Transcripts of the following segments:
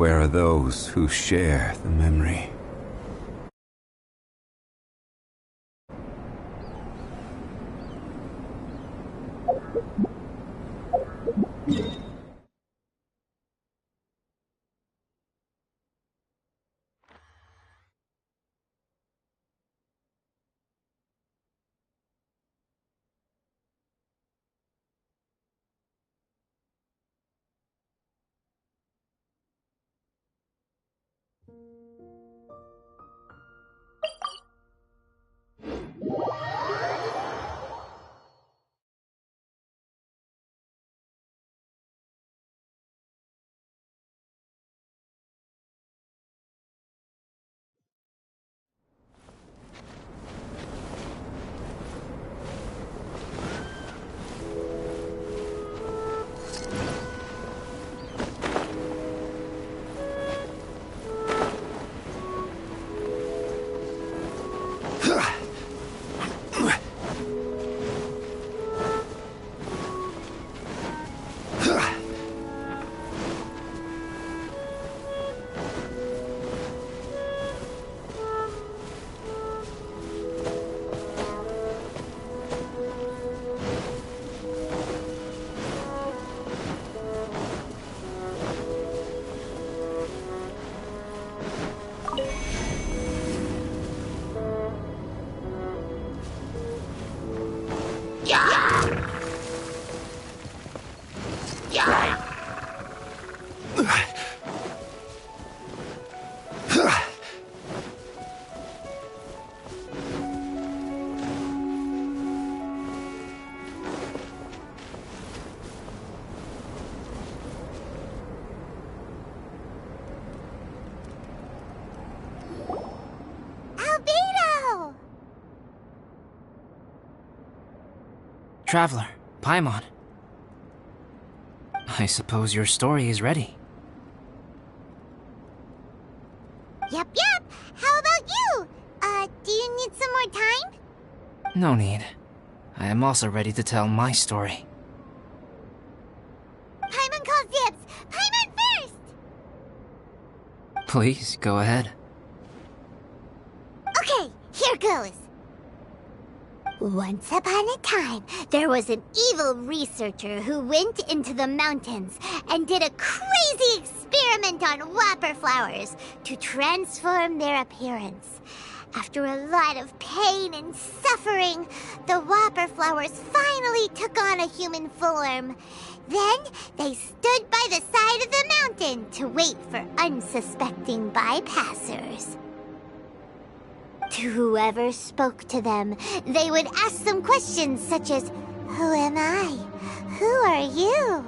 Where are those who share the memory? Traveler, Paimon. I suppose your story is ready. Yep. How about you? Do you need some more time? No need. I am also ready to tell my story. Paimon calls dibs! Paimon first! Please, go ahead. Okay, here goes. Once upon a time, there was an evil researcher who went into the mountains and did a crazy experiment on whopper flowers to transform their appearance. After a lot of pain and suffering, the whopper flowers finally took on a human form. Then they stood by the side of the mountain to wait for unsuspecting bypassers. To whoever spoke to them, they would ask them questions such as, "Who am I? Who are you?"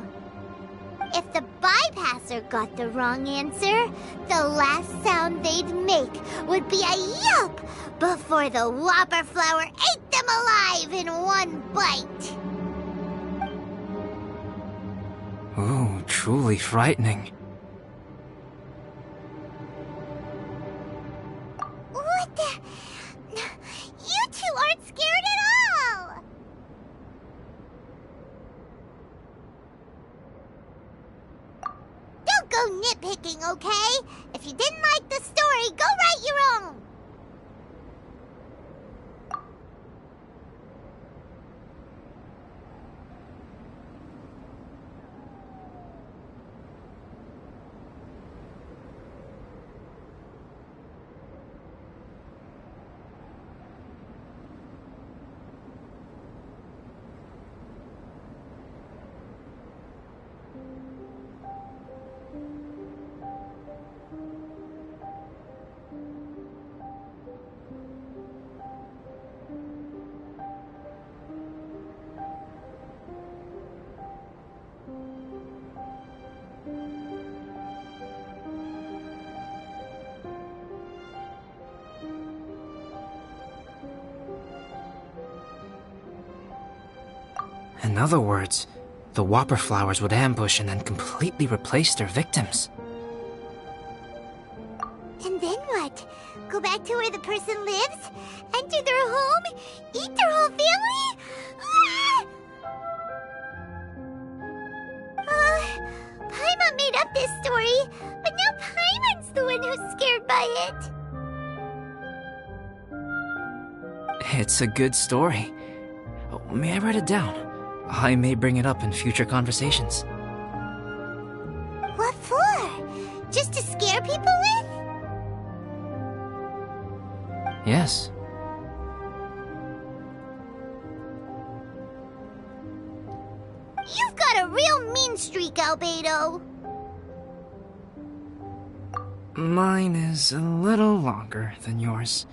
If the bypasser got the wrong answer, the last sound they'd make would be a yelp before the whopper flower ate them alive in one bite. Ooh, truly frightening. What the? You two aren't scared at all! Don't go nitpicking, okay? If you didn't like the story, go write your own! In other words, the whopper flowers would ambush and then completely replace their victims. And then what? Go back to where the person lives? Enter their home? Eat their whole family? Ah! Paimon! Paimon made up this story, but now Paimon's the one who's scared by it. It's a good story. May I write it down? I may bring it up in future conversations. What for? Just to scare people with? Yes. You've got a real mean streak, Albedo. Mine is a little longer than yours.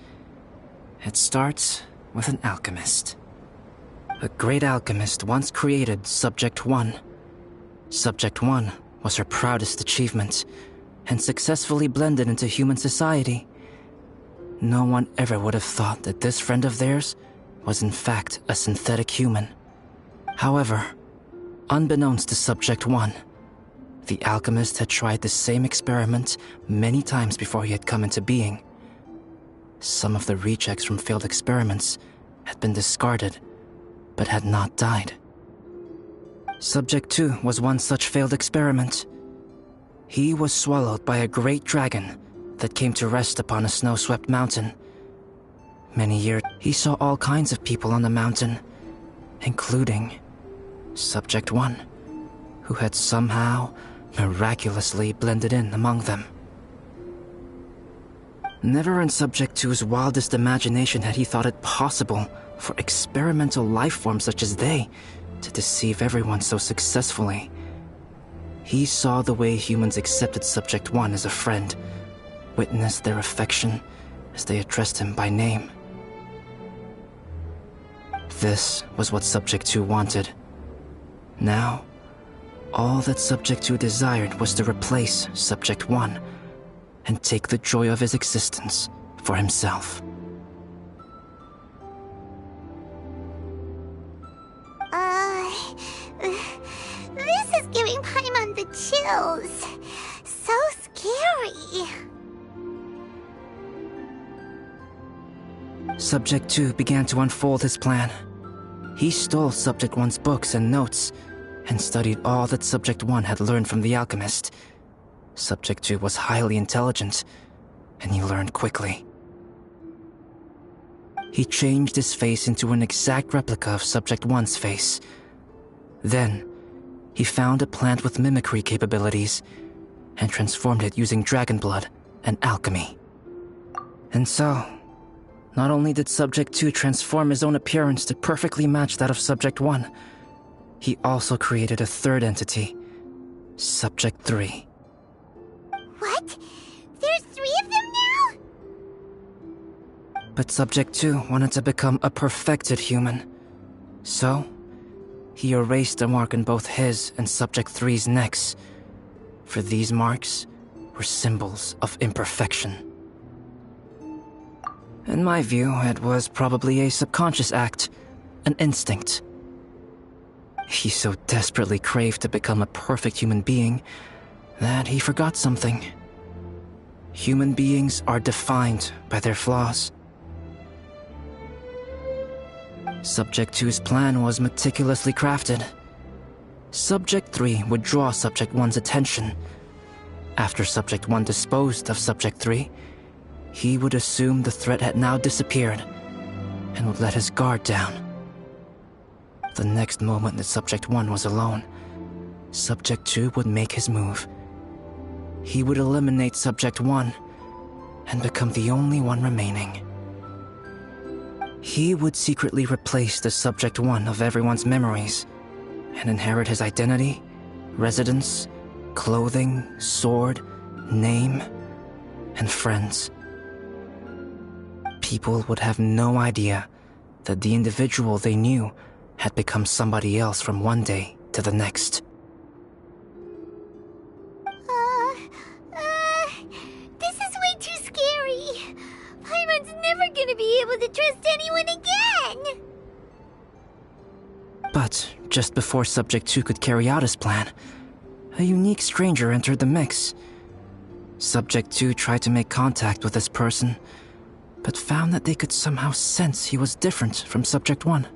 It starts with an alchemist. A great alchemist once created Subject 1. Subject 1 was her proudest achievement, and successfully blended into human society. No one ever would have thought that this friend of theirs was in fact a synthetic human. However, unbeknownst to Subject 1, the alchemist had tried the same experiment many times before he had come into being. Some of the rejects from failed experiments had been discarded, but had not died. Subject 2 was one such failed experiment. He was swallowed by a great dragon that came to rest upon a snow-swept mountain. Many years, he saw all kinds of people on the mountain, including Subject 1, who had somehow miraculously blended in among them. Never in Subject 2's wildest imagination had he thought it possible for experimental life forms such as they to deceive everyone so successfully. He saw the way humans accepted Subject 1 as a friend, witnessed their affection as they addressed him by name. This was what Subject 2 wanted. Now, all that Subject 2 desired was to replace Subject 1 and take the joy of his existence for himself. This is giving Paimon the chills. So scary. Subject 2 began to unfold his plan. He stole Subject 1's books and notes, and studied all that Subject 1 had learned from the alchemist. Subject 2 was highly intelligent, and he learned quickly. He changed his face into an exact replica of Subject 1's face. Then, he found a plant with mimicry capabilities, and transformed it using dragon blood and alchemy. And so, not only did Subject 2 transform his own appearance to perfectly match that of Subject 1, he also created a third entity, Subject 3. What? There's 3 of them now? But Subject 2 wanted to become a perfected human. So, he erased a mark on both his and Subject 3's necks, for these marks were symbols of imperfection. In my view, it was probably a subconscious act, an instinct. He so desperately craved to become a perfect human being that he forgot something. Human beings are defined by their flaws. Subject 2's plan was meticulously crafted. Subject 3 would draw Subject 1's attention. After Subject 1 disposed of Subject 3, he would assume the threat had now disappeared and would let his guard down. The next moment that Subject 1 was alone, Subject 2 would make his move. He would eliminate Subject 1 and become the only one remaining. He would secretly replace the Subject 1 of everyone's memories and inherit his identity, residence, clothing, sword, name, and friends. People would have no idea that the individual they knew had become somebody else from one day to the next. This is way too scary. Paimon's never gonna be able to trust anyone again. But just before Subject 2 could carry out his plan, a unique stranger entered the mix. Subject 2 tried to make contact with this person, but found that they could somehow sense he was different from Subject 1.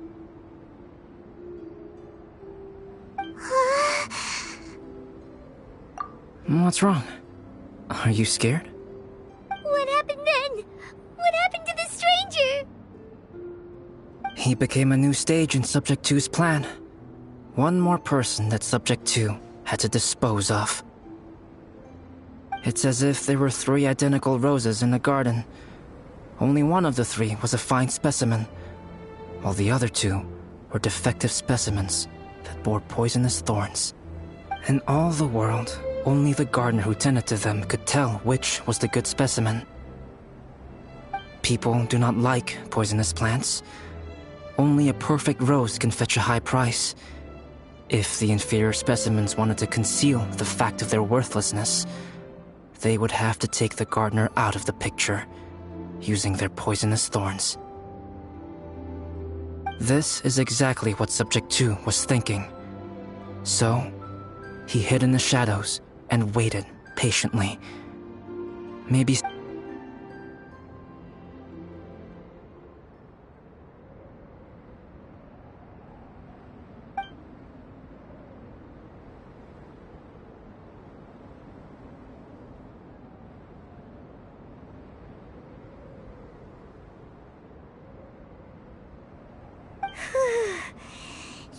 What's wrong? Are you scared? What happened then? What happened to the stranger? He became a new stage in Subject 2's plan. One more person that Subject 2 had to dispose of. It's as if there were 3 identical roses in a garden. Only one of the 3 was a fine specimen, while the other 2 were defective specimens that bore poisonous thorns. In all the world, only the gardener who tended to them could tell which was the good specimen. People do not like poisonous plants. Only a perfect rose can fetch a high price. If the inferior specimens wanted to conceal the fact of their worthlessness, they would have to take the gardener out of the picture, using their poisonous thorns. This is exactly what Subject 2 was thinking. So, he hid in the shadows and waited patiently. Maybe...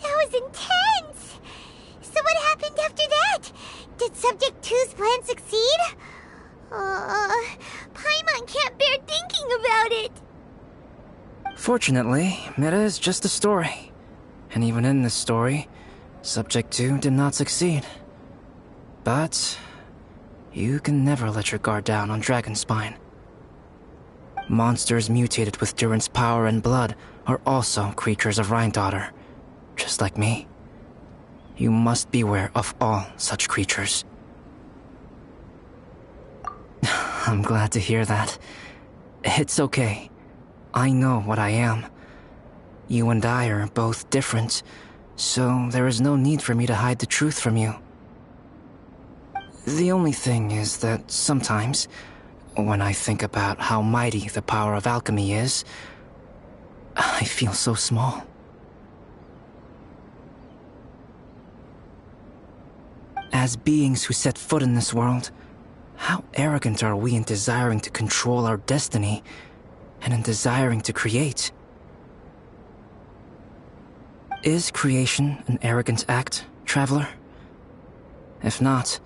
That was intense! So what happened after that? Did Subject 2's plan succeed? Paimon can't bear thinking about it! Fortunately, it is just a story. And even in this story, Subject 2 did not succeed. But you can never let your guard down on Dragonspine. Monsters mutated with Durin's power and blood are also creatures of Rhine-Daughter, just like me. You must beware of all such creatures. I'm glad to hear that. It's okay. I know what I am. You and I are both different, so there is no need for me to hide the truth from you. The only thing is that sometimes, when I think about how mighty the power of alchemy is, I feel so small. As beings who set foot in this world, how arrogant are we in desiring to control our destiny and in desiring to create? Is creation an arrogant act, traveler? If not,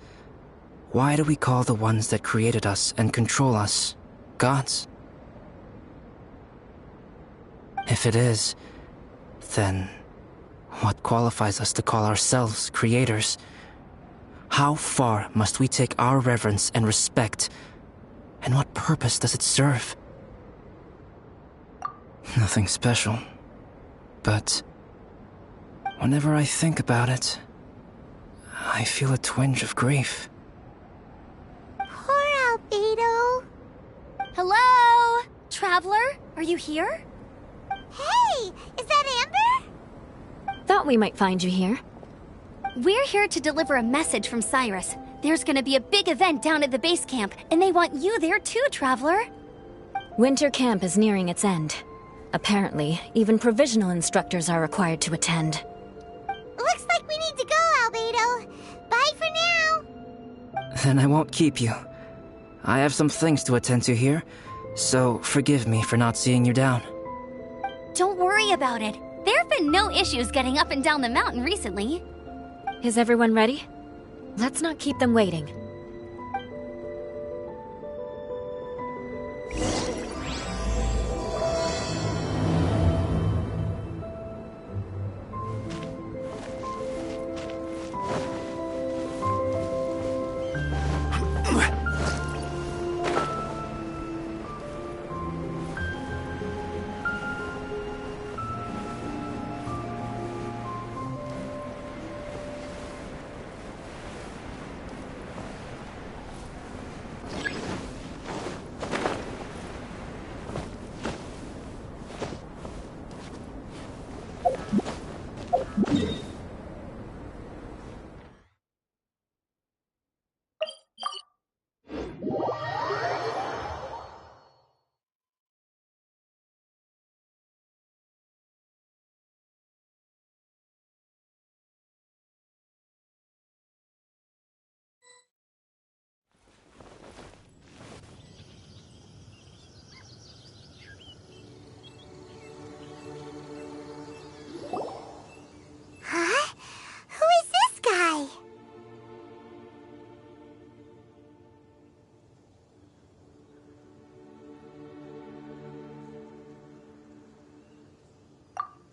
why do we call the ones that created us and control us gods? If it is, then what qualifies us to call ourselves creators? How far must we take our reverence and respect, and what purpose does it serve? Nothing special, but whenever I think about it, I feel a twinge of grief. Poor Albedo. Hello? Traveler, are you here? Hey, is that Amber? Thought we might find you here. We're here to deliver a message from Cyrus. There's gonna be a big event down at the base camp, and they want you there too, Traveler. Winter camp is nearing its end. Apparently, even provisional instructors are required to attend. Looks like we need to go, Albedo. Bye for now. Then I won't keep you. I have some things to attend to here, so forgive me for not seeing you down. Don't worry about it. There have been no issues getting up and down the mountain recently. Is everyone ready? Let's not keep them waiting.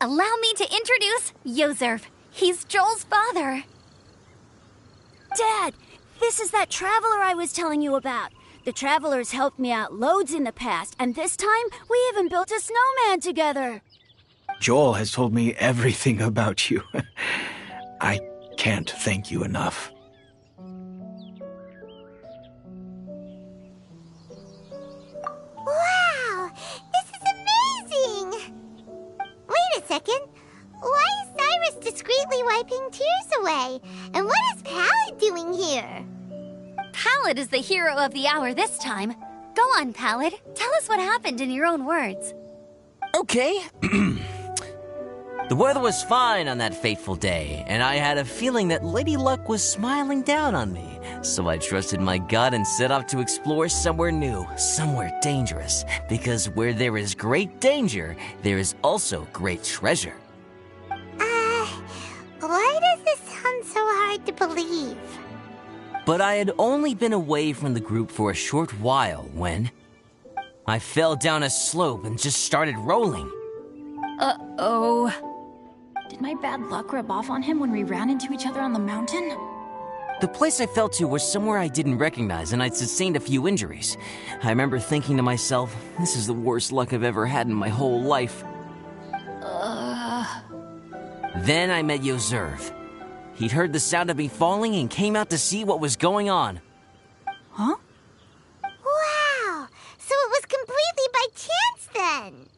Allow me to introduce Yozerv. He's Joel's father. Dad, this is that traveler I was telling you about. The traveler's helped me out loads in the past, and this time we even built a snowman together. Joel has told me everything about you. I can't thank you enough. Wow! This is amazing! Wait a second. Why is Cyrus discreetly wiping tears away? And what is Pallet doing here? Pallet is the hero of the hour this time. Go on, Pallet. Tell us what happened in your own words. Okay. The weather was fine on that fateful day, and I had a feeling that Lady Luck was smiling down on me. So I trusted my gut and set off to explore somewhere new, somewhere dangerous. Because where there is great danger, there is also great treasure. Why does this sound so hard to believe? But I had only been away from the group for a short while when I fell down a slope and just started rolling. Uh-oh. Did my bad luck rub off on him when we ran into each other on the mountain? The place I fell to was somewhere I didn't recognize, and I'd sustained a few injuries. I remember thinking to myself, this is the worst luck I've ever had in my whole life. Then I met Yozerv. He'd heard the sound of me falling and came out to see what was going on. Huh? Wow! So it was completely by chance then!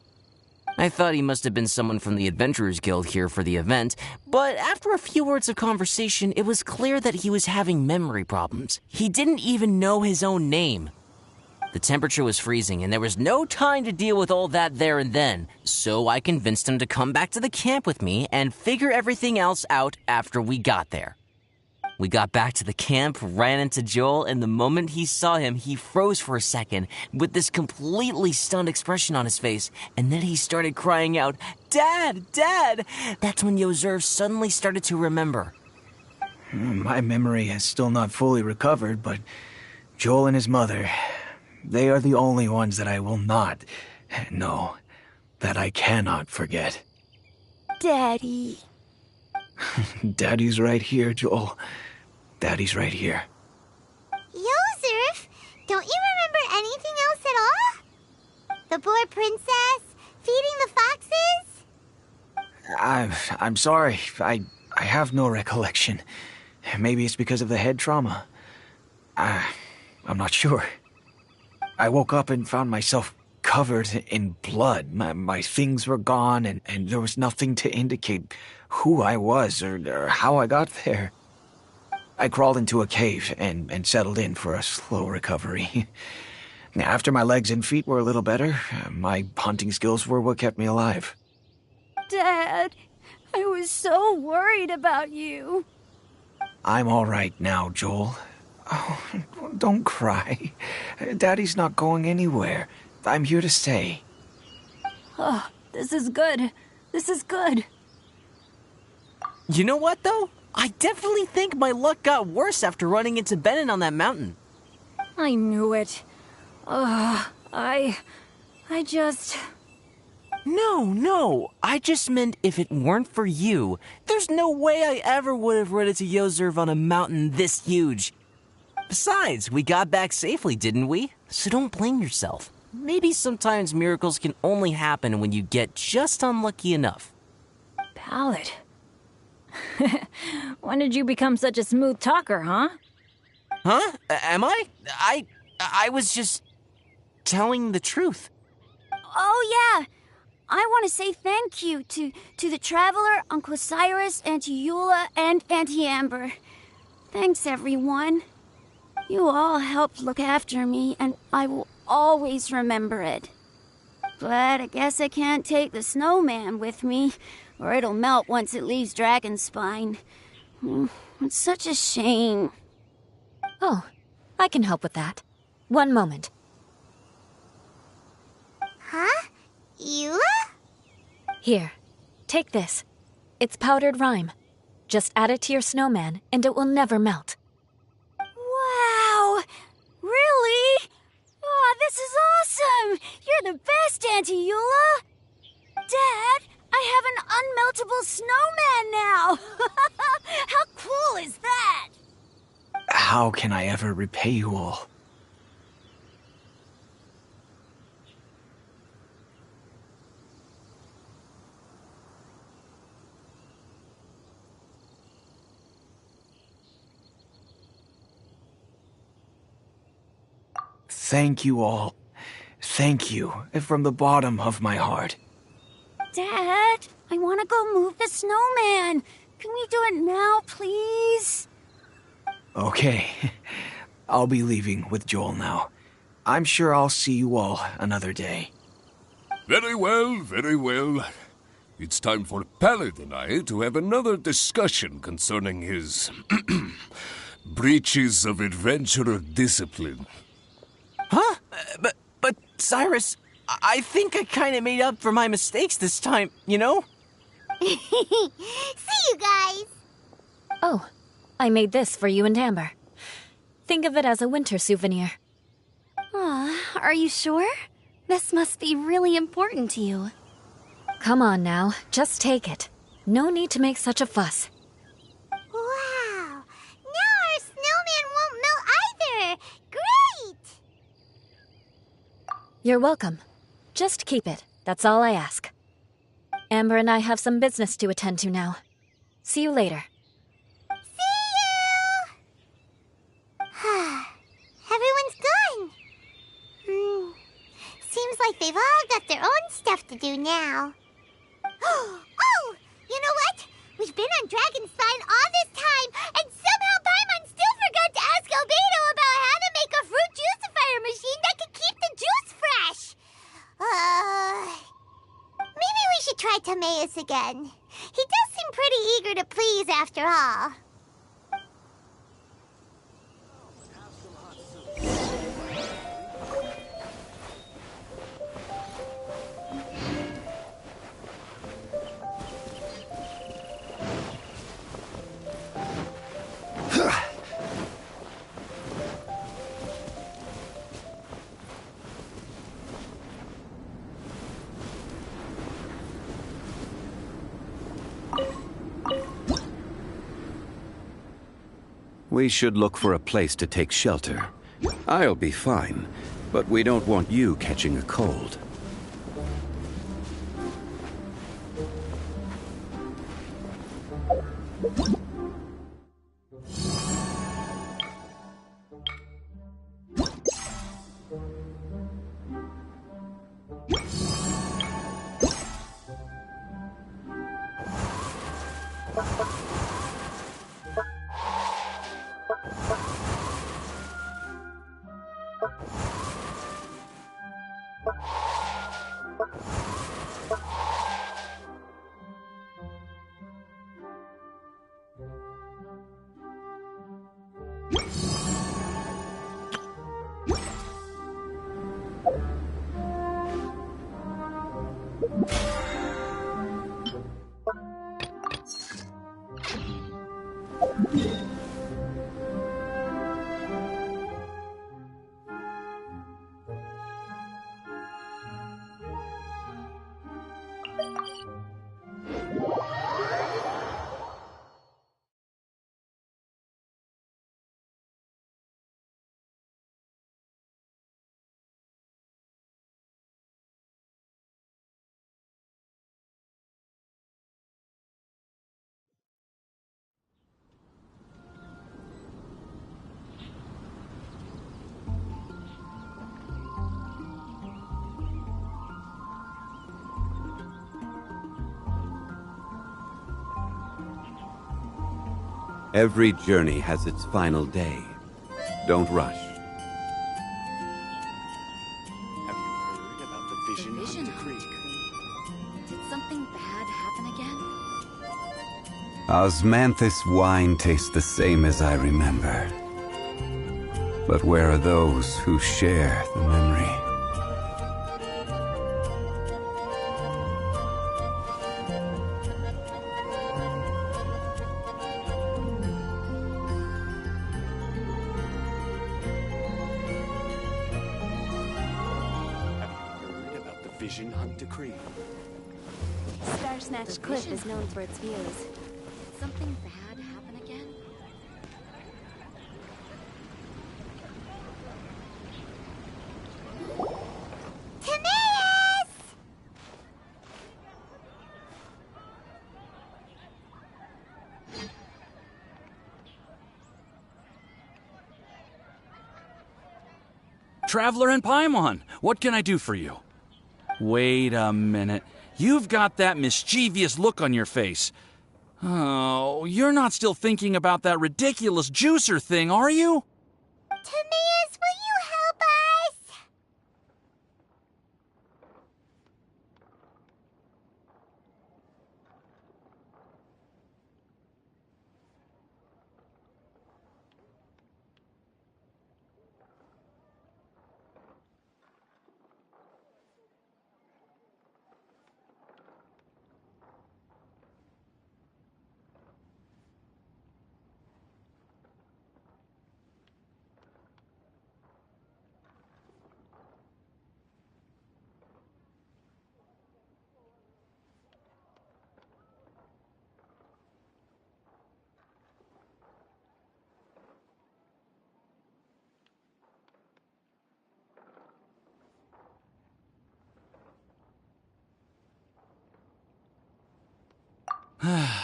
I thought he must have been someone from the Adventurers Guild here for the event, but after a few words of conversation, it was clear that he was having memory problems. He didn't even know his own name. The temperature was freezing, and there was no time to deal with all that there and then, so I convinced him to come back to the camp with me and figure everything else out after we got there. We got back to the camp, ran into Joel, and the moment he saw him, he froze for a second with this completely stunned expression on his face, and then he started crying out, "Dad! Dad!" That's when Yozerv suddenly started to remember. My memory has still not fully recovered, but Joel and his mother, they are the only ones that I will not, no, that I cannot forget. Daddy. Daddy's right here, Joel. Daddy's right here. Yozerv, don't you remember anything else at all? The poor princess? Feeding the foxes? I'm sorry. I have no recollection. Maybe it's because of the head trauma. I'm not sure. I woke up and found myself covered in blood. My things were gone, and there was nothing to indicate who I was or how I got there. I crawled into a cave and settled in for a slow recovery. After my legs and feet were a little better, my hunting skills were what kept me alive. Dad, I was so worried about you. I'm all right now, Joel. Oh, don't cry. Daddy's not going anywhere. I'm here to stay. Oh, this is good. This is good. You know what, though? I definitely think my luck got worse after running into Benin on that mountain. I knew it. I just... No. I just meant if it weren't for you, there's no way I ever would have run into Yozerv on a mountain this huge. Besides, we got back safely, didn't we? So don't blame yourself. Maybe sometimes miracles can only happen when you get just unlucky enough. Pallet. When did you become such a smooth talker, huh? Huh? Am I? I was just telling the truth. Oh, yeah. I want to say thank you to the Traveler, Uncle Cyrus, Auntie Eula, and Auntie Amber. Thanks, everyone. You all helped look after me, and I will always remember it. But I guess I can't take the snowman with me, or it'll melt once it leaves Dragonspine. It's such a shame. Oh, I can help with that. One moment. Huh? Eula? Here, take this. It's powdered rime. Just add it to your snowman, and it will never melt. Wow! Really? Oh, this is awesome! You're the best, Auntie Eula! Dad, I have an unmeltable snowman now! How cool is that? How can I ever repay you all? Thank you all. Thank you from the bottom of my heart. Dad, I want to go move the snowman. Can we do it now, please? Okay. I'll be leaving with Joel now. I'm sure I'll see you all another day. Very well, very well. It's time for Pallet and I to have another discussion concerning his breaches of adventurer discipline. Huh? But Cyrus, I think I kind of made up for my mistakes this time, you know? See you guys! Oh, I made this for you and Amber. Think of it as a winter souvenir. Aw, are you sure? This must be really important to you. Come on now, just take it. No need to make such a fuss. Wow! Now our snowman won't melt either! Great! You're welcome. Just keep it, that's all I ask. Amber and I have some business to attend to now. See you later. See you! Everyone's gone. Seems like they've all got their own stuff to do now. Oh! You know what? We've been on Dragonstein all this time, and somehow Paimon still forgot to ask Albedo about how to make a fruit juicifier machine that can keep the juice fresh. Maybe we should try Timaeus again. He does seem pretty eager to please after all. We should look for a place to take shelter. I'll be fine, but we don't want you catching a cold. Every journey has its final day. Don't rush. Have you heard about the Vision Hunter Creek? Did something bad happen again? Osmanthus wine tastes the same as I remember. But where are those who share the memory? Vision Hunter Creek. Star Snatch Cliff is known for its views. Did something bad happen again? Timaeus! Traveler and Paimon, what can I do for you? Wait a minute. You've got that mischievous look on your face. Oh, you're not still thinking about that ridiculous juicer thing, are you? Timaeus, will you help us?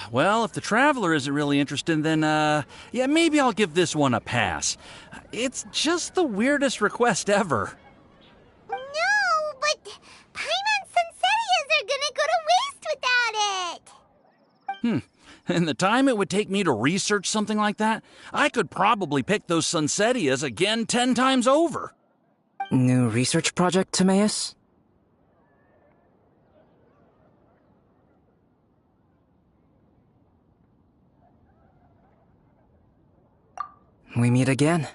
Well, if the Traveler isn't really interested, then, yeah, maybe I'll give this one a pass. It's just the weirdest request ever. No, but Paimon's Sunsettias are gonna go to waste without it! And the time it would take me to research something like that, I could probably pick those Sunsettias again 10 times over. New research project, Timaeus? We meet again.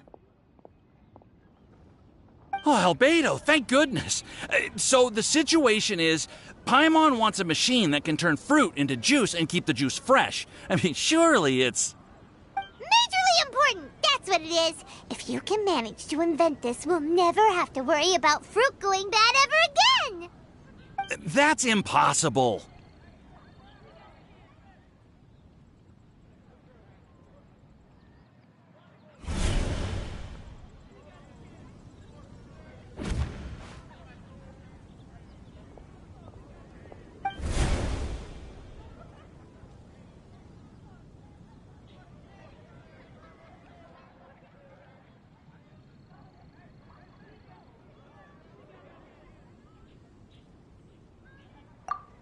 Oh, Albedo, thank goodness. So the situation is, Paimon wants a machine that can turn fruit into juice and keep the juice fresh. I mean, surely it's... Majorly important, that's what it is. If you can manage to invent this, we'll never have to worry about fruit going bad ever again! That's impossible.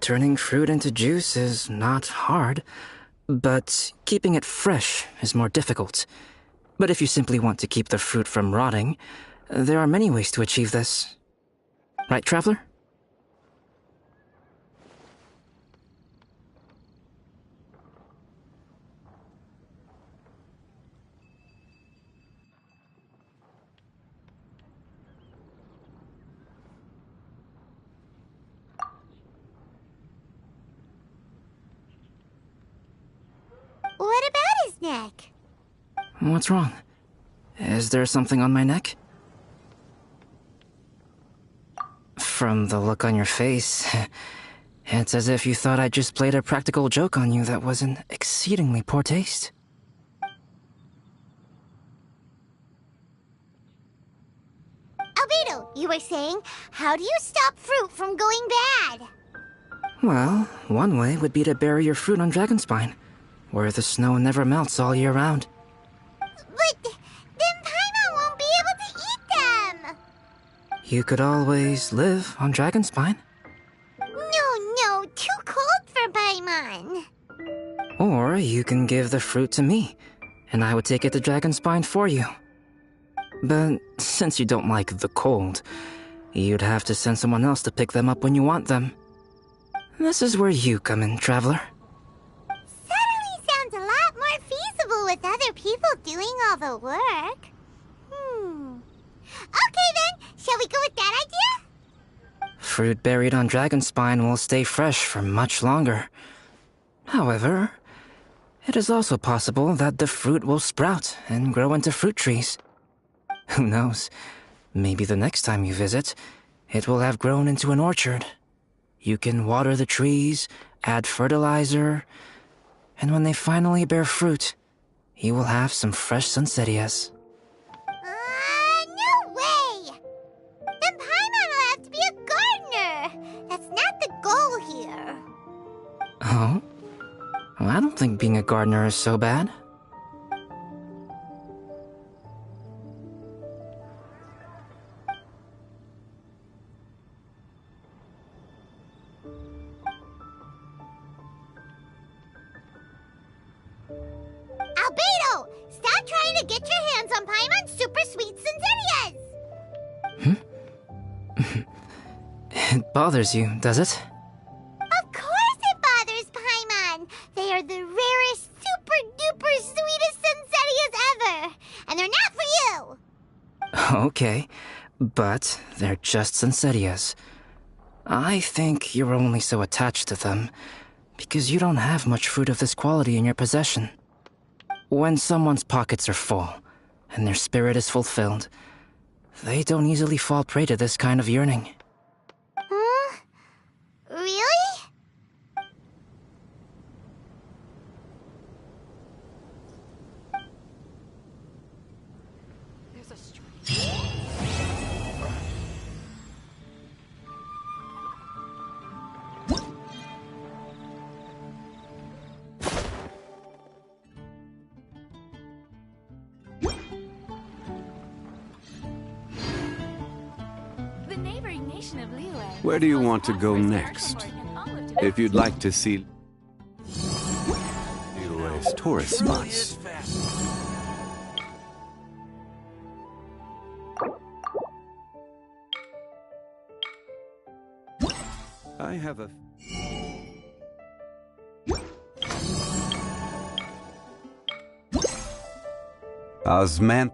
Turning fruit into juice is not hard, but keeping it fresh is more difficult. But if you simply want to keep the fruit from rotting, there are many ways to achieve this. Right, Traveler? What about his neck? What's wrong? Is there something on my neck? From the look on your face, it's as if you thought I just played a practical joke on you that was in exceedingly poor taste. Albedo, you were saying, how do you stop fruit from going bad? Well, one way would be to bury your fruit on Dragonspine, where the snow never melts all year round. But then Paimon won't be able to eat them! You could always live on Dragonspine. No, too cold for Paimon. Or you can give the fruit to me, and I would take it to Dragonspine for you. But since you don't like the cold, you'd have to send someone else to pick them up when you want them. This is where you come in, Traveler. Sounds a lot more feasible with other people doing all the work. Okay then, shall we go with that idea? Fruit buried on Dragonspine will stay fresh for much longer. However, it is also possible that the fruit will sprout and grow into fruit trees. Who knows? Maybe the next time you visit, it will have grown into an orchard. You can water the trees, add fertilizer, and when they finally bear fruit, you will have some fresh Sunsettias. No way! Then Paimon will have to be a gardener! That's not the goal here. Oh? Well, I don't think being a gardener is so bad. Albedo! Stop trying to get your hands on Paimon's super sweet Sunsettias! It bothers you, does it? Of course it bothers Paimon! They are the rarest, super-duper sweetest Sunsettias ever! And they're not for you! Okay, but they're just Sunsettias. I think you're only so attached to them because you don't have much fruit of this quality in your possession. When someone's pockets are full and their spirit is fulfilled, they don't easily fall prey to this kind of yearning. Huh? Really? There's a strange... Where do you want to go next? If you'd like to see Liyue's tourist spots. I have a... Osman...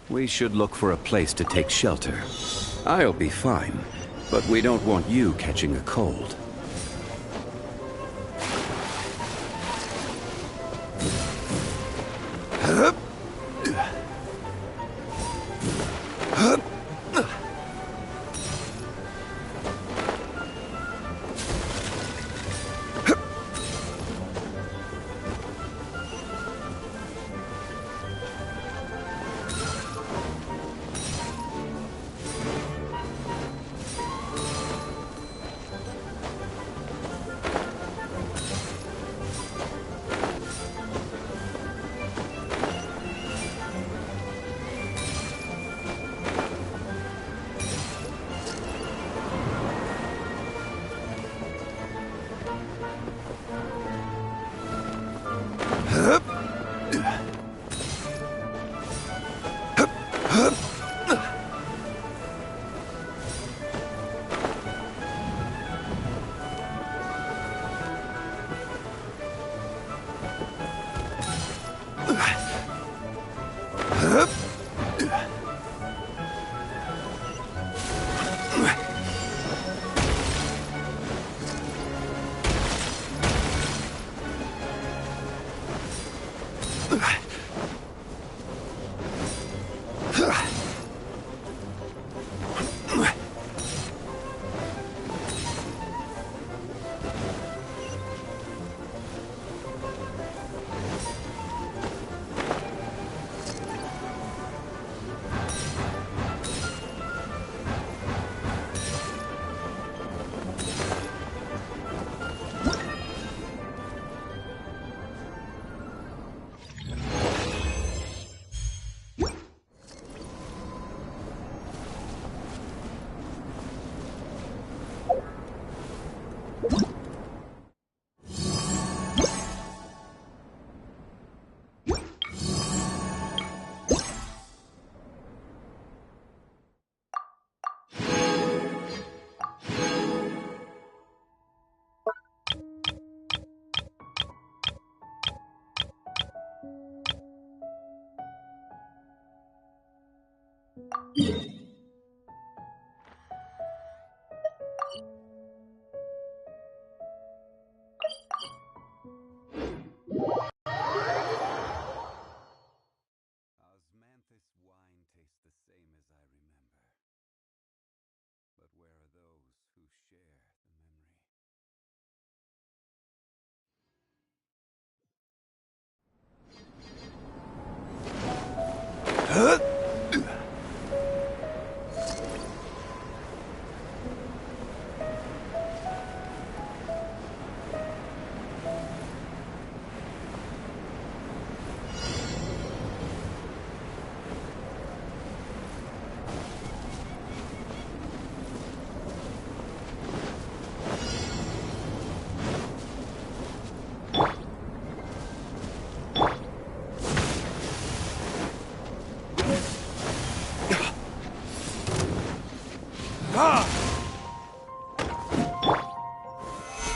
We should look for a place to take shelter. I'll be fine, but we don't want you catching a cold.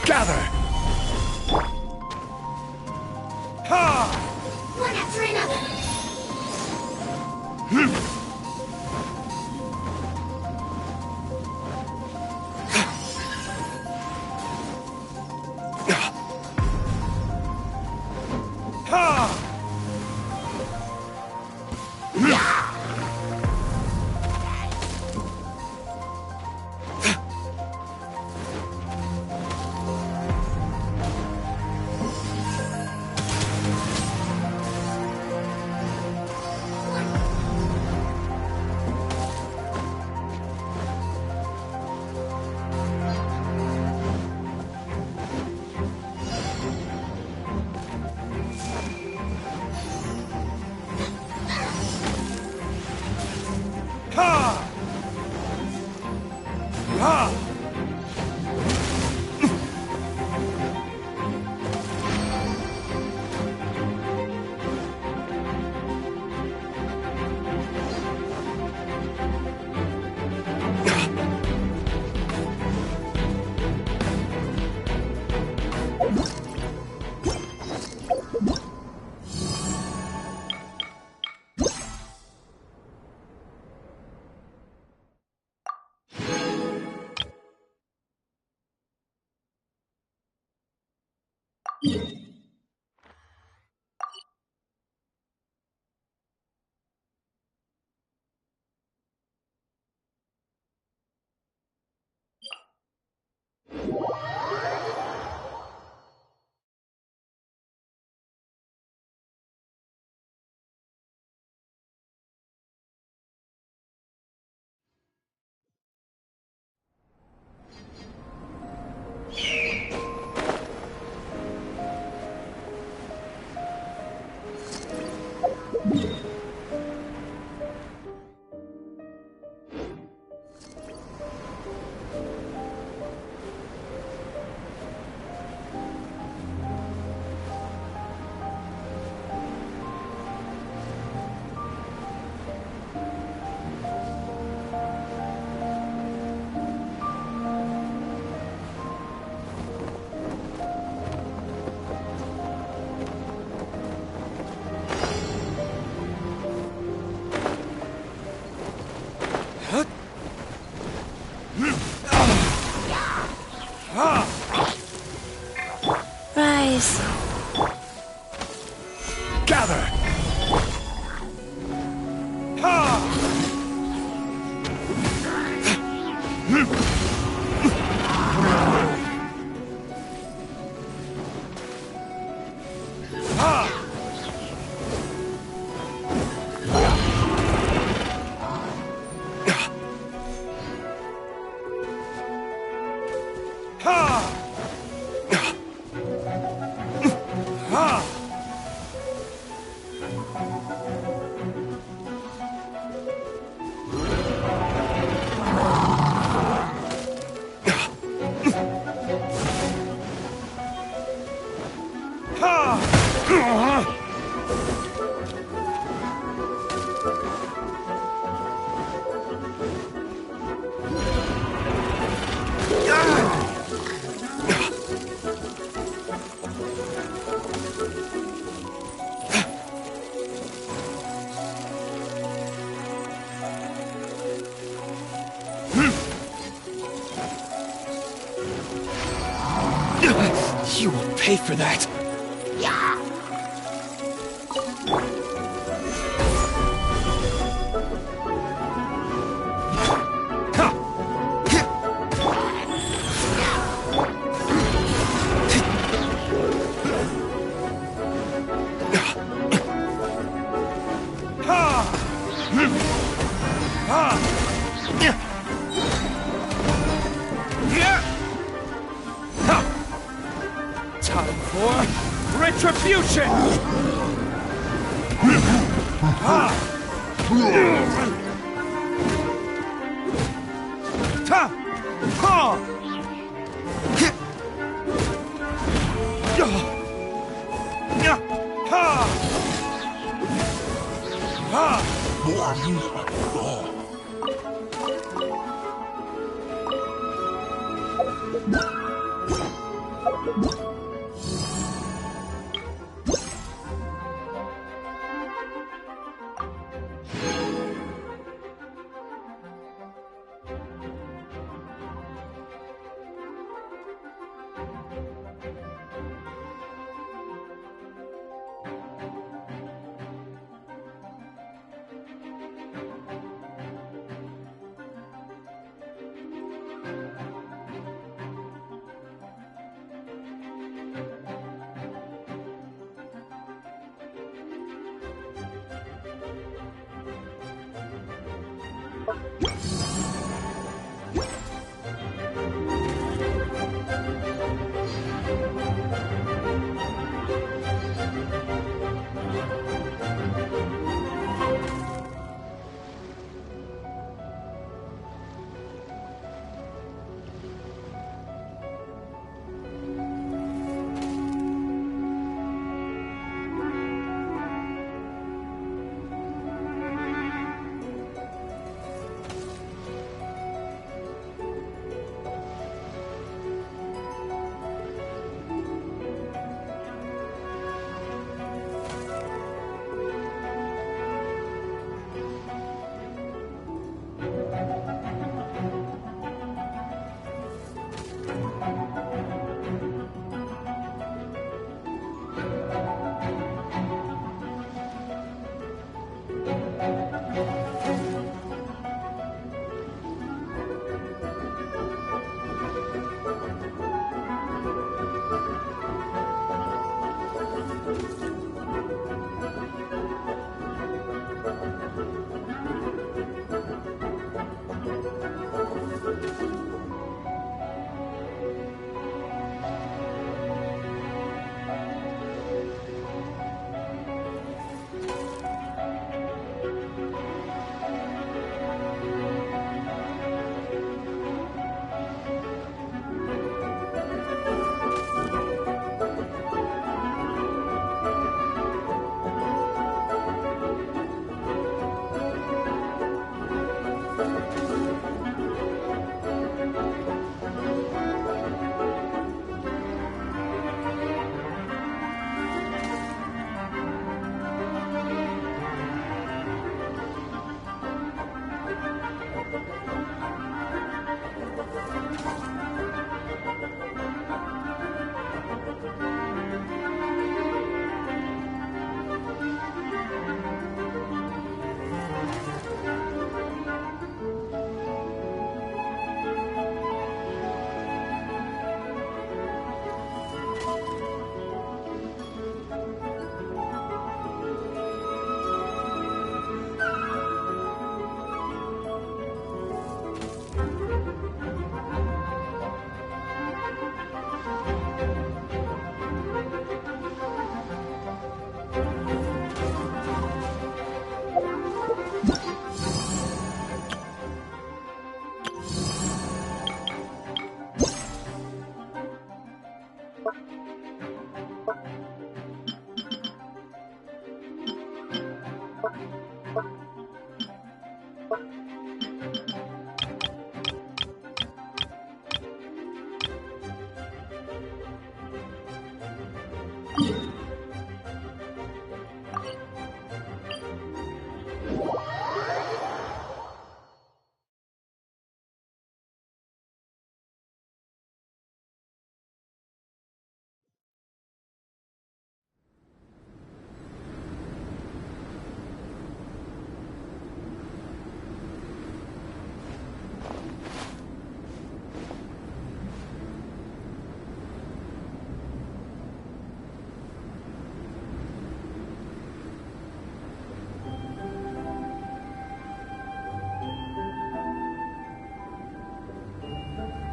Gather! One after another. Rise. Gather! You will pay for that. retribution!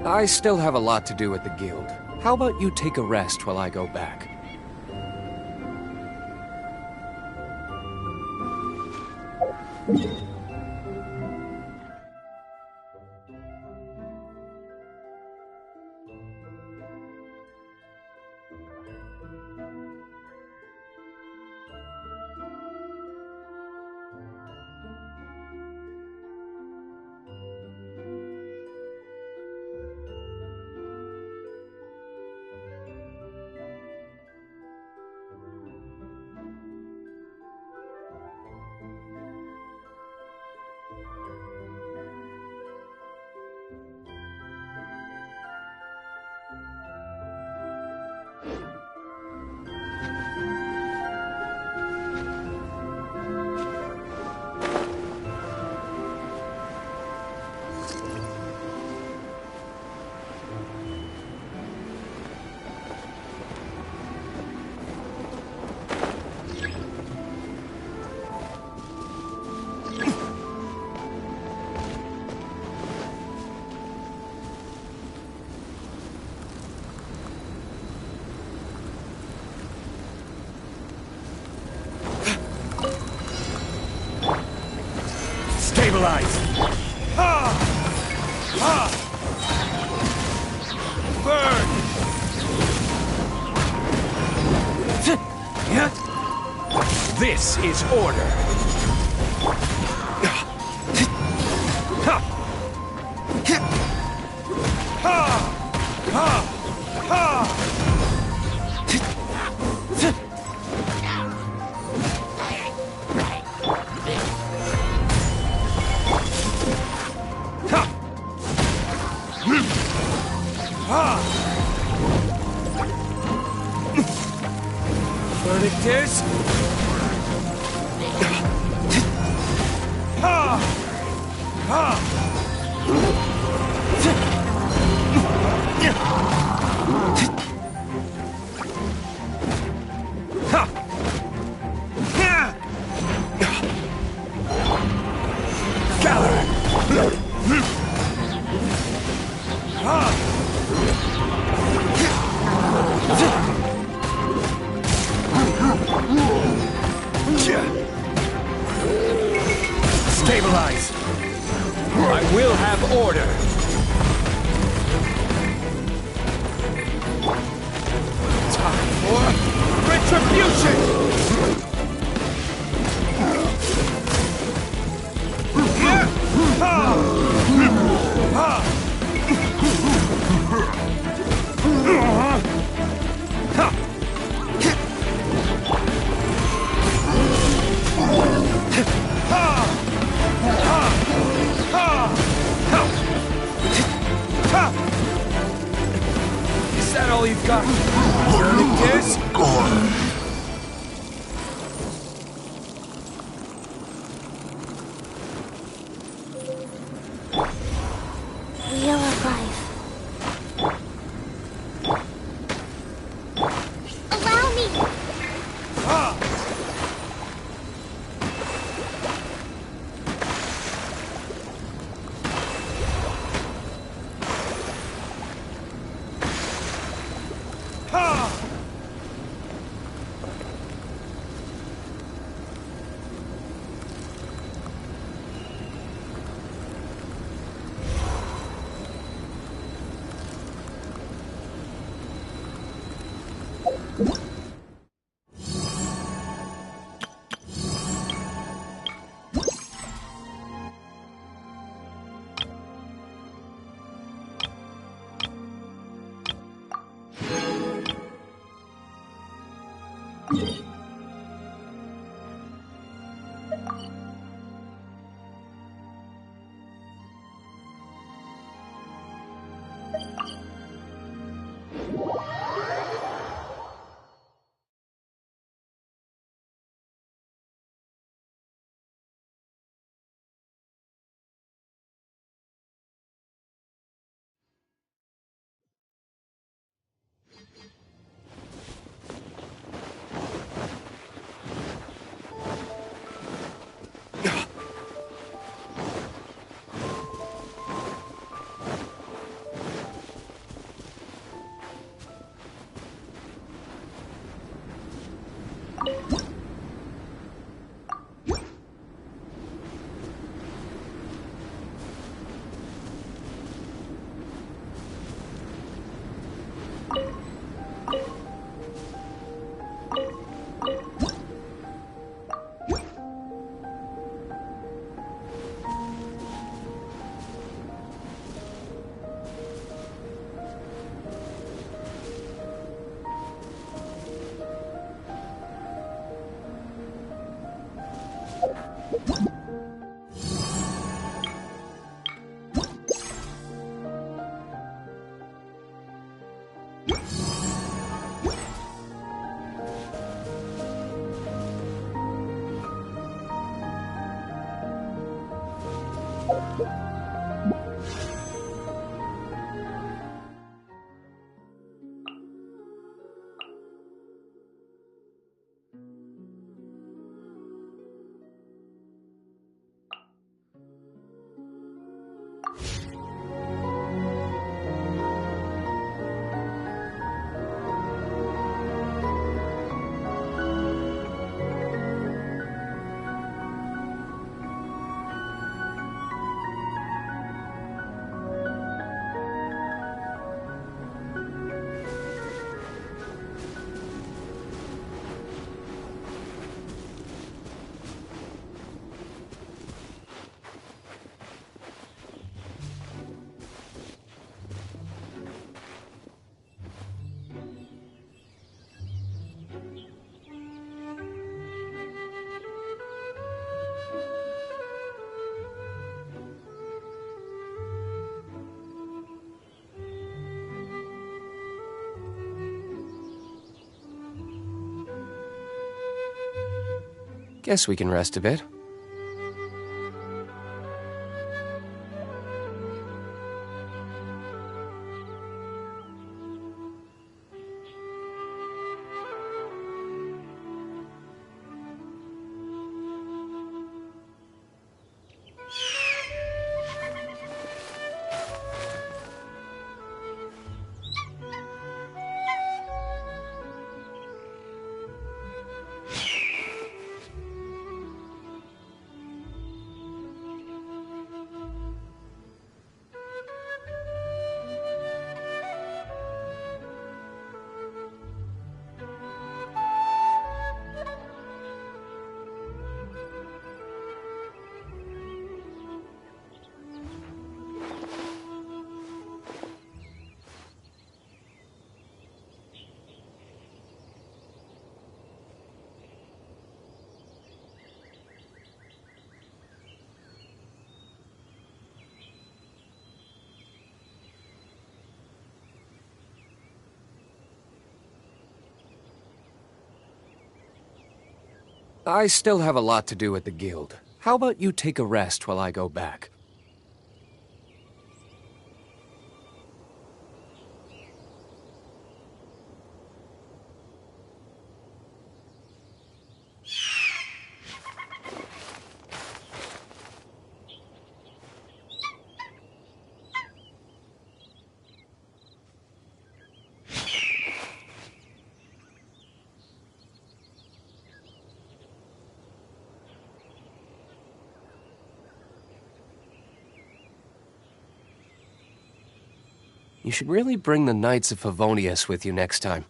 I still have a lot to do at the guild. How about you take a rest while I go back? Stabilize! Ha! Ha! Burn! This is order. Ha! Ha! Ha! Verdict is... Ha! Ha! Stabilize! I will have order! Time for retribution! Is that all you've got? Verdict is... Guess we can rest a bit. I still have a lot to do at the guild. How about you take a rest while I go back? You should really bring the Knights of Favonius with you next time.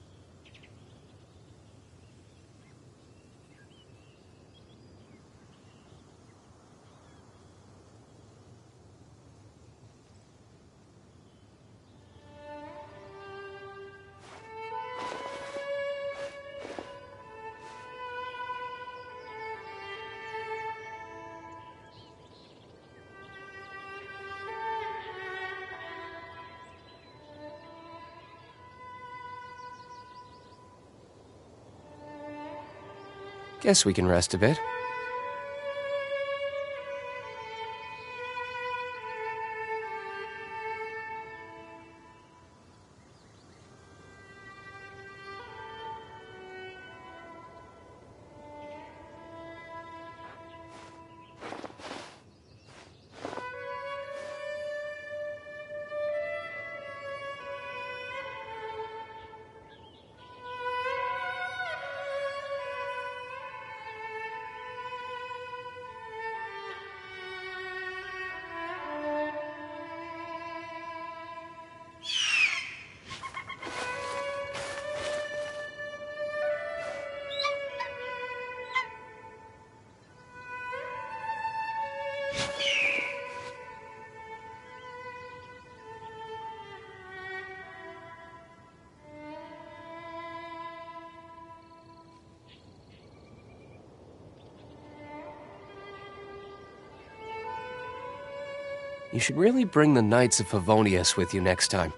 Guess we can rest a bit. You should really bring the Knights of Favonius with you next time.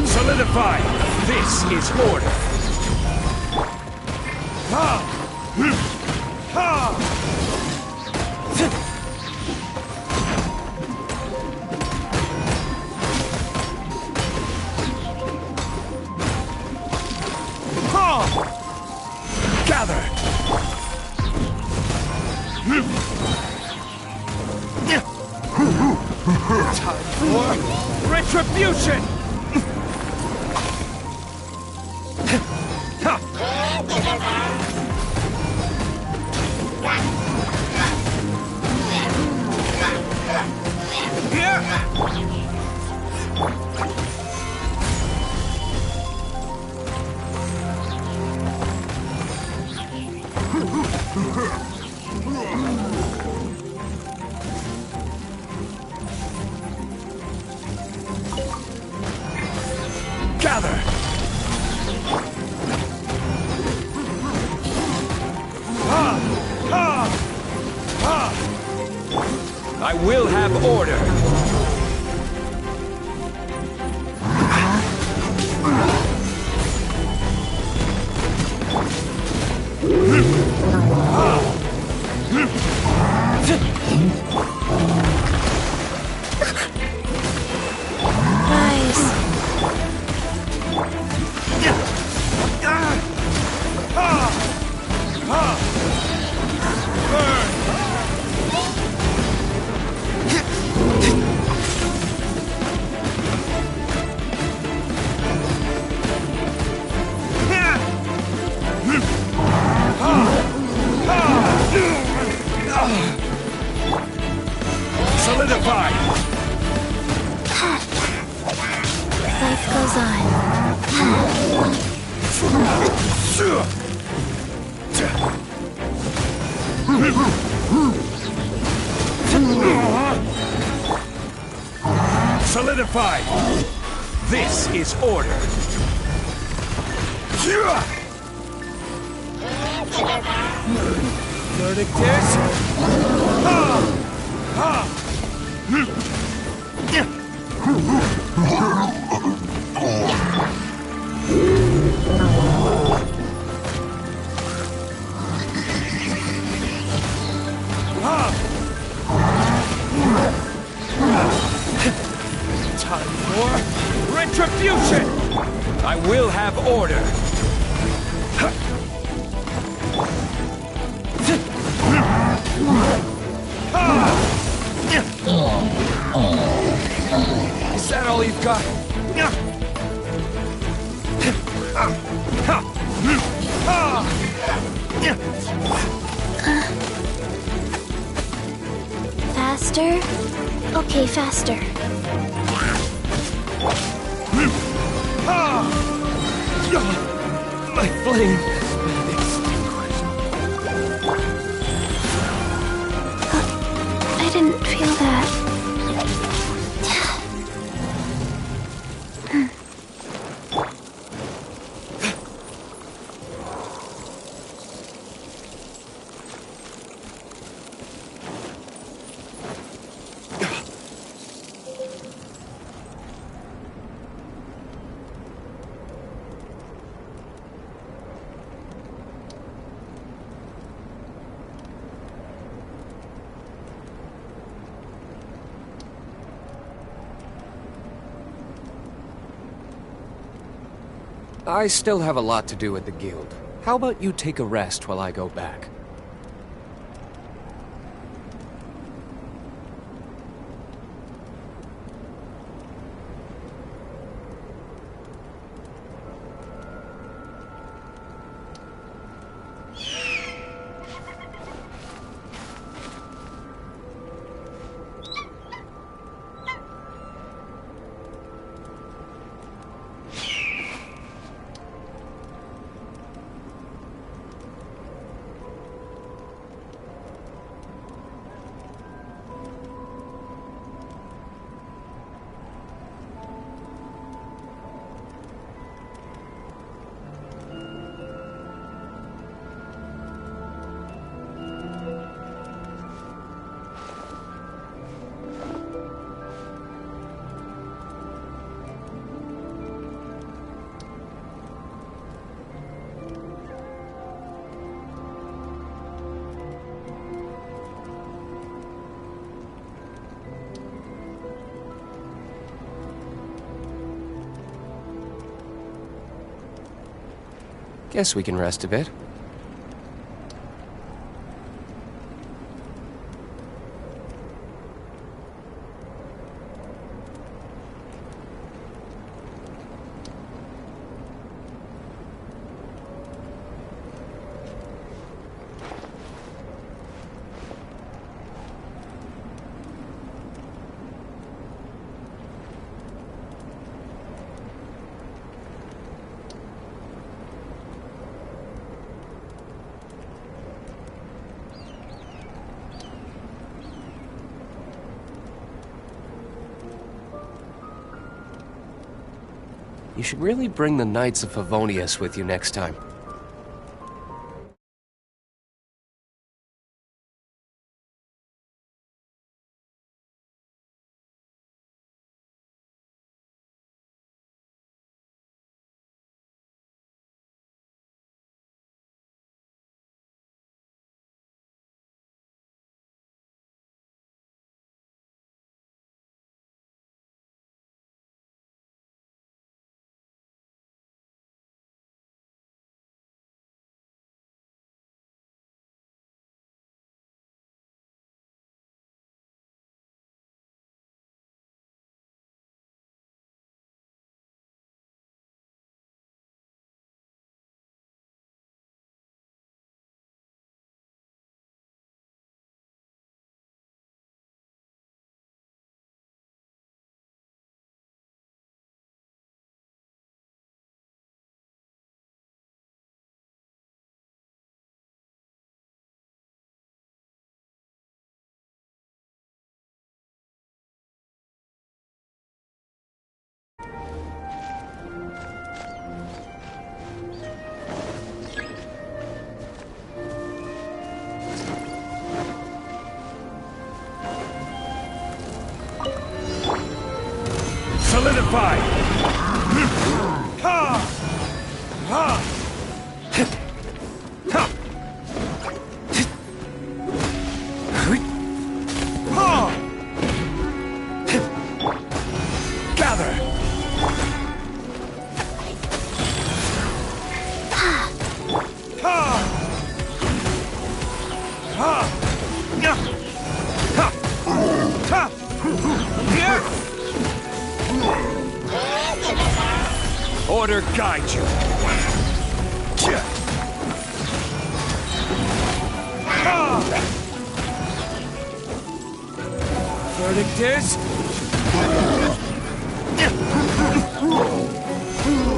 Solidify! This is order! Ha! Ha! Gather! Time for retribution! Gather! I will have order! Nice. Solidify! Life goes on. Solidify! This is order! Verdict is... Time for retribution! I will have order! Is that all you've got? Faster? Okay, faster. My flame! I didn't feel that. I still have a lot to do at the guild. How about you take a rest while I go back? Guess we can rest a bit. You should really bring the Knights of Favonius with you next time. Solidify! Ha! Ha! Ha! Ha! Gather! Ha! Ha! Ha! Ha! Yeah! Order guide you. Verdict is...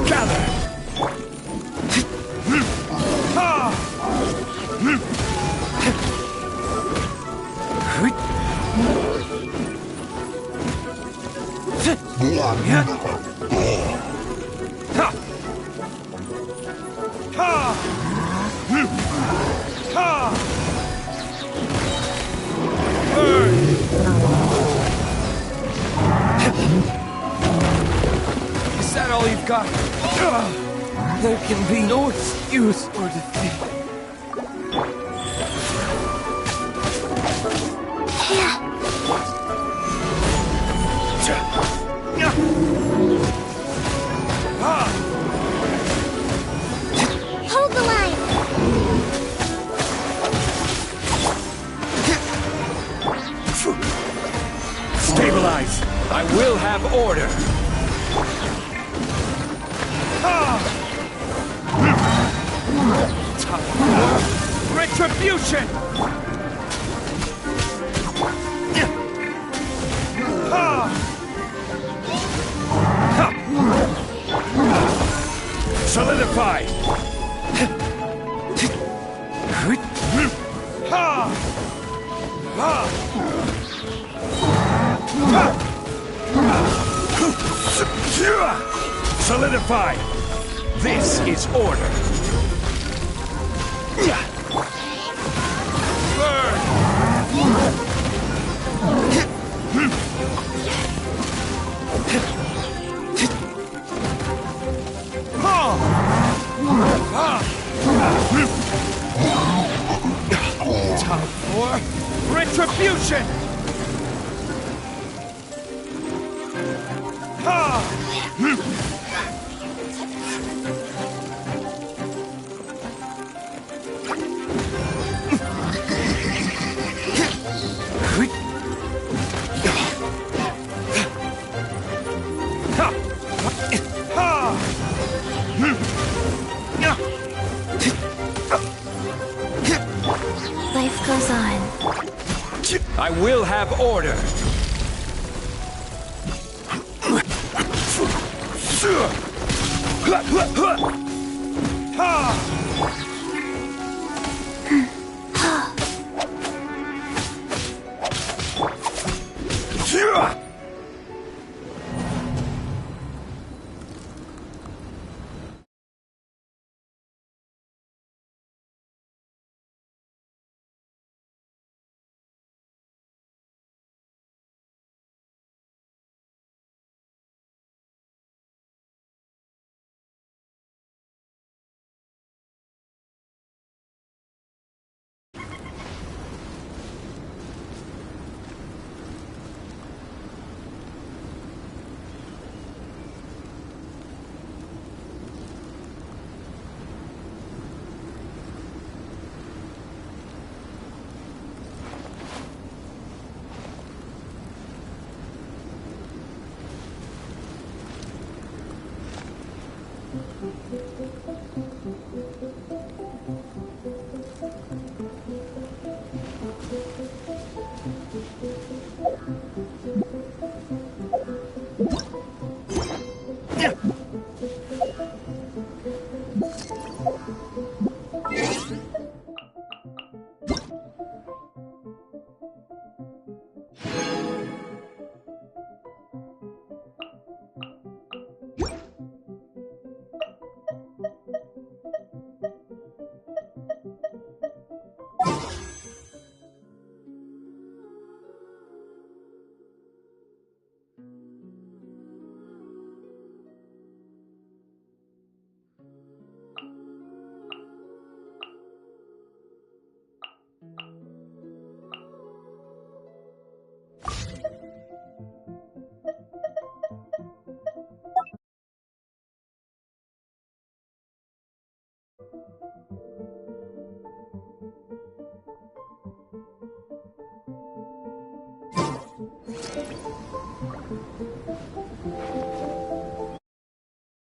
gather. Is that all you've got? There can be no excuse for defeat. Hold the line! Stabilize! I will have order! Retribution! Solidify! Solidify! This is order! Time for retribution! Life goes on. I will have order!